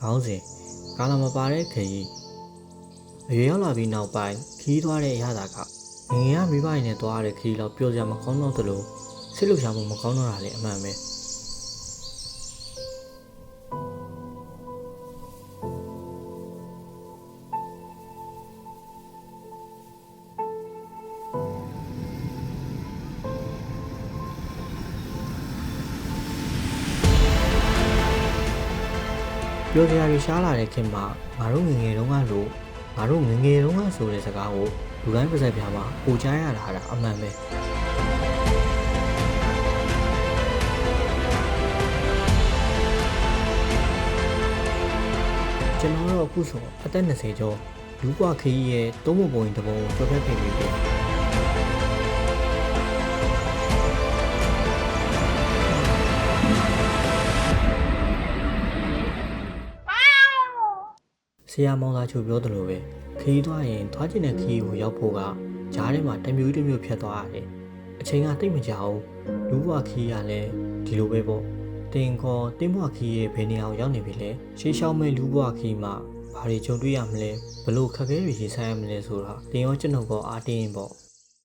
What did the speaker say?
ခေါင်းစဉ်ကာလာမပါတဲ့ခရီးအရွယ်ရောက်လာပြီးနောက်ပိုင်းခီးသွားတဲ့အရာကငငယ်ကမိဘတွေနဲ့သွားရတဲ့ခရီးလောက်ပျော်စရာမကောင်းတော့သလိုစိတ်လှုပ်ရှားမှုမကောင်းတော့တာလည်းအမှန်ပဲပြောစရာတွေရှားလာတဲ့ခင်မှာငါတို့ငငယ်တုန်းကလို့ငါတို့ငငယ်တုန်းကဆိုတဲ့စကားကိုလူတိုင်းပါးစပ်ပြားမှာပိုကြားရတာအမှန်ပဲကျွန်တော်တို့အခုဆိုအသက်20ကျော်လူ့ဘဝခရီးရဲ့သုံးပုံပုံတပုံကျော်ဖြတ်ခဲ့ပြီပဲဆရာမောင်သာချိုပြောသလိုပဲခရီးသွားရင်သွားကျင်တဲ့ခရီးကိုရောက်ဖို့ကဂျားထဲမှာတမျိုးတစ်မျိုးဖြတ်သွားရတယ်အချိန်ကတိတ်မကြဘူးလူ့ဘဝခရီးကလည်းဒီလိုပဲပေါ့တင်ခေါ်တင်းဘဝခရီးရဲ့ဘယ်နေရာကိုရောက်နေပြီလဲရှေးရှောင်းမဲ့လူ့ဘဝခရီးမှာဘာတွေကြုံတွေ့ရမလဲဘလို့ခက်ခဲတွေရင်ဆိုင်ရမလဲဆိုတာတင်ရောကျွန်တော်ကအားတင်းပေါ့